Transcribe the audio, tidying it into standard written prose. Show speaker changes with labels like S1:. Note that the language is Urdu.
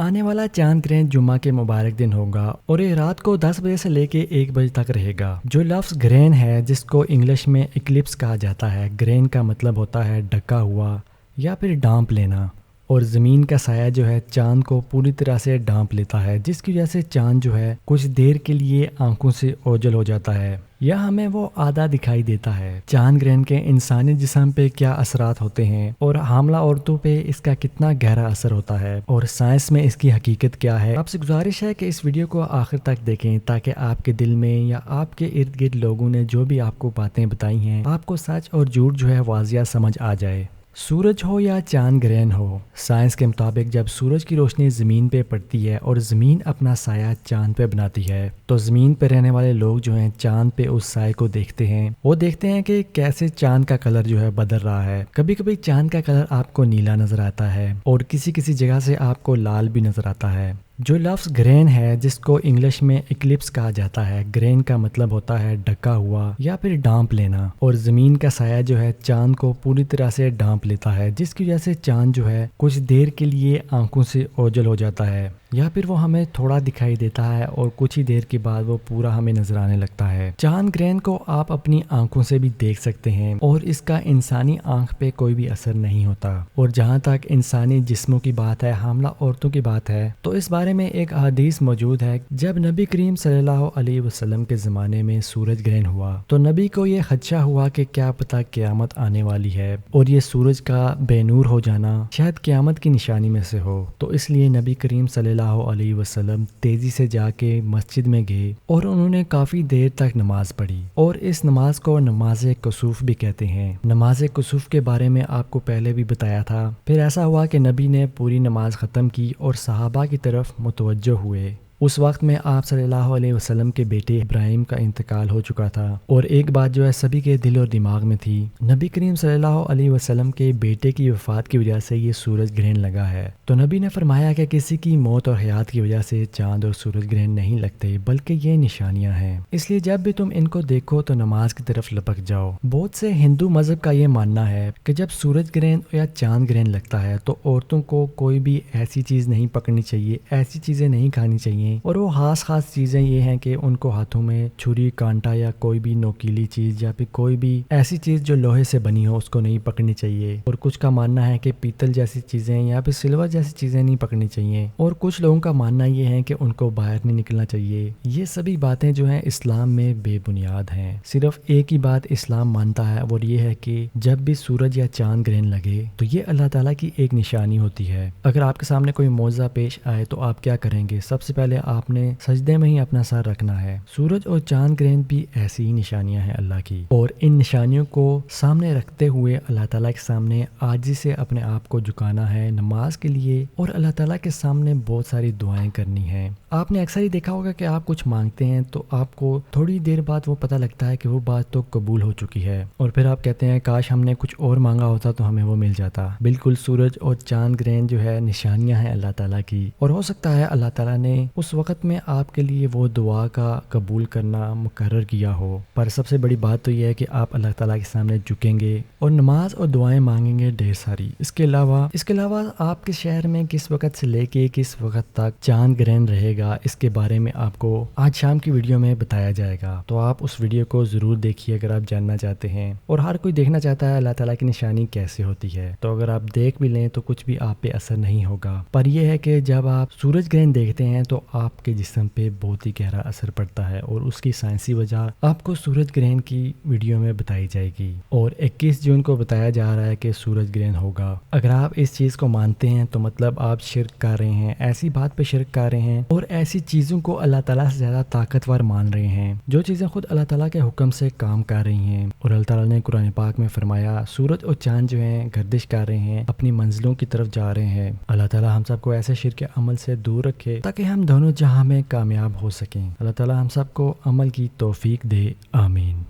S1: آنے والا چاند گرہن جمعہ کے مبارک دن ہوگا اور یہ رات کو 10 بجے سے لے کے 1 بجے تک رہے گا۔ جو لفظ گرہن ہے جس کو انگلش میں اکلپس کہا جاتا ہے، گرہن کا مطلب ہوتا ہے ڈھکا ہوا یا پھر ڈھانپ لینا، اور زمین کا سایہ جو ہے چاند کو پوری طرح سے ڈھانپ لیتا ہے، جس کی وجہ سے چاند جو ہے کچھ دیر کے لیے آنکھوں سے اوجھل ہو جاتا ہے یا ہمیں وہ آدھا دکھائی دیتا ہے۔ چاند گرہن کے انسانی جسم پہ کیا اثرات ہوتے ہیں اور حاملہ عورتوں پہ اس کا کتنا گہرا اثر ہوتا ہے اور سائنس میں اس کی حقیقت کیا ہے، آپ سے گزارش ہے کہ اس ویڈیو کو آخر تک دیکھیں تاکہ آپ کے دل میں یا آپ کے ارد گرد لوگوں نے جو بھی آپ کو باتیں بتائی ہیں آپ کو سچ اور جھوٹ جو ہے واضح سمجھ آ جائے۔ سورج ہو یا چاند گرہن ہو، سائنس کے مطابق جب سورج کی روشنی زمین پہ پڑتی ہے اور زمین اپنا سایہ چاند پہ بناتی ہے تو زمین پہ رہنے والے لوگ جو ہیں چاند پہ اس سائے کو دیکھتے ہیں، وہ دیکھتے ہیں کہ کیسے چاند کا کلر جو ہے بدل رہا ہے۔ کبھی کبھی چاند کا کلر آپ کو نیلا نظر آتا ہے اور کسی جگہ سے آپ کو لال بھی نظر آتا ہے۔ جو لفظ گرہن ہے جس کو انگلش میں اکلپس کہا جاتا ہے، گرہن کا مطلب ہوتا ہے ڈھکا ہوا یا پھر ڈھانپ لینا، اور زمین کا سایہ جو ہے چاند کو پوری طرح سے ڈھانپ لیتا ہے، جس کی وجہ سے چاند جو ہے کچھ دیر کے لیے آنکھوں سے اوجھل ہو جاتا ہے یا پھر وہ ہمیں تھوڑا دکھائی دیتا ہے اور کچھ ہی دیر کے بعد وہ پورا ہمیں نظر آنے لگتا ہے۔ چاند گرہن کو آپ اپنی آنکھوں سے بھی دیکھ سکتے ہیں اور اس کا انسانی آنکھ پہ کوئی بھی اثر نہیں ہوتا، اور جہاں تک انسانی جسموں کی بات ہے، حاملہ عورتوں کی بات ہے، تو اس بارے میں ایک حدیث موجود ہے۔ جب نبی کریم صلی اللہ علیہ وسلم کے زمانے میں سورج گرہن ہوا تو نبی کو یہ خدشہ ہوا کہ کیا پتہ قیامت آنے والی ہے اور یہ سورج کا بے نور ہو جانا شاید قیامت کی نشانی میں سے ہو، تو اس لیے نبی کریم صلی اللہ علیہ وسلم تیزی سے جا کے مسجد میں گئے اور انہوں نے کافی دیر تک نماز پڑھی، اور اس نماز کو نماز کسوف بھی کہتے ہیں۔ نماز کسوف کے بارے میں آپ کو پہلے بھی بتایا تھا۔ پھر ایسا ہوا کہ نبی نے پوری نماز ختم کی اور صحابہ کی طرف متوجہ ہوئے۔ اس وقت میں آپ صلی اللہ علیہ وسلم کے بیٹے ابراہیم کا انتقال ہو چکا تھا، اور ایک بات جو ہے سبھی کے دل اور دماغ میں تھی، نبی کریم صلی اللہ علیہ وسلم کے بیٹے کی وفات کی وجہ سے یہ سورج گرہن لگا ہے۔ تو نبی نے فرمایا کہ کسی کی موت اور حیات کی وجہ سے چاند اور سورج گرہن نہیں لگتے، بلکہ یہ نشانیاں ہیں، اس لیے جب بھی تم ان کو دیکھو تو نماز کی طرف لپک جاؤ۔ بہت سے ہندو مذہب کا یہ ماننا ہے کہ جب سورج گرہن یا چاند گرہن لگتا ہے تو عورتوں کو کوئی بھی ایسی چیز نہیں پکڑنی چاہیے، ایسی چیزیں نہیں کھانی چاہیے، اور وہ خاص چیزیں یہ ہیں کہ ان کو ہاتھوں میں چھری، کانٹا یا کوئی بھی نوکیلی چیز یا پھر کوئی بھی ایسی چیز جو لوہے سے بنی ہو اس کو نہیں پکڑنی چاہیے، اور کچھ کا ماننا ہے کہ پیتل جیسی چیزیں یا پھر سلور جیسی چیزیں نہیں پکڑنی چاہیے، اور کچھ لوگوں کا ماننا یہ ہے کہ ان کو باہر نہیں نکلنا چاہیے۔ یہ سبھی باتیں جو ہیں اسلام میں بے بنیاد ہیں۔ صرف ایک ہی بات اسلام مانتا ہے اور یہ ہے کہ جب بھی سورج یا چاند گرہن لگے تو یہ اللہ تعالیٰ کی ایک نشانی ہوتی ہے۔ اگر آپ کے سامنے کوئی معجزہ پیش آئے تو آپ کیا کریں گے؟ سب سے پہلے آپ نے سجدے میں ہی اپنا سر رکھنا ہے۔ سورج اور چاند گرہن بھی ایسی ہی نشانیاں ہیں اللہ کی، اور ان نشانیوں کو سامنے رکھتے ہوئے اللہ تعالیٰ کے سامنے عاجزی سے اپنے آپ کو جھکانا ہے نماز کے لیے، اور اللہ تعالیٰ کے سامنے بہت ساری دعائیں کرنی ہیں۔ آپ نے اکثر ہی دیکھا ہوگا کہ آپ کچھ مانگتے ہیں تو آپ کو تھوڑی دیر بعد وہ پتہ لگتا ہے کہ وہ بات تو قبول ہو چکی ہے، اور پھر آپ کہتے ہیں کاش ہم نے کچھ اور مانگا ہوتا تو ہمیں وہ مل جاتا۔ بالکل سورج اور چاند گرہن جو ہے نشانیاں ہیں اللہ تعالیٰ کی، اور ہو سکتا ہے اللہ تعالیٰ نے اس وقت میں آپ کے لیے وہ دعا کا قبول کرنا مقرر کیا ہو، پر سب سے بڑی بات تو یہ ہے کہ آپ اللہ تعالیٰ کے سامنے جھکیں گے اور نماز اور دعائیں مانگیں گے ڈھیر ساری۔ اس کے علاوہ آپ کے شہر میں کس وقت سے لے کے کس وقت تک چاند گرہن رہے گا اس کے بارے میں آپ کو آج شام کی ویڈیو میں بتایا جائے گا، تو آپ اس ویڈیو کو ضرور دیکھیے اگر آپ جاننا چاہتے ہیں، اور ہر کوئی دیکھنا چاہتا ہے اللہ تعالیٰ کی نشانی کیسے ہوتی ہے، تو اگر آپ دیکھ بھی لیں تو کچھ بھی آپ پہ اثر نہیں ہوگا، پر یہ ہے کہ جب آپ سورج گرہن دیکھتے ہیں تو آپ کے جسم پہ بہت ہی گہرا اثر پڑتا ہے، اور اس کی سائنسی وجہ آپ کو سورج گرہن کی ویڈیو میں بتائی جائے گی، اور 21 جون کو بتایا جا رہا ہے کہ سورج گرہن ہوگا۔ اگر آپ اس چیز کو مانتے ہیں تو مطلب آپ شرک کر رہے ہیں، ایسی بات پہ شرک کر رہے ہیں اور ایسی چیزوں کو اللہ تعالیٰ سے زیادہ طاقتور مان رہے ہیں جو چیزیں خود اللہ تعالیٰ کے حکم سے کام کر رہی ہیں، اور اللہ تعالیٰ نے قرآن پاک میں فرمایا سورج اور چاند جو ہیں گردش کر رہے ہیں، اپنی منزلوں کی طرف جا رہے ہیں۔ اللہ تعالیٰ ہم سب کو ایسے شرک کے عمل سے دور رکھے تاکہ ہم دونوں جہاں میں کامیاب ہو سکیں۔ اللہ تعالیٰ ہم سب کو عمل کی توفیق دے، آمین۔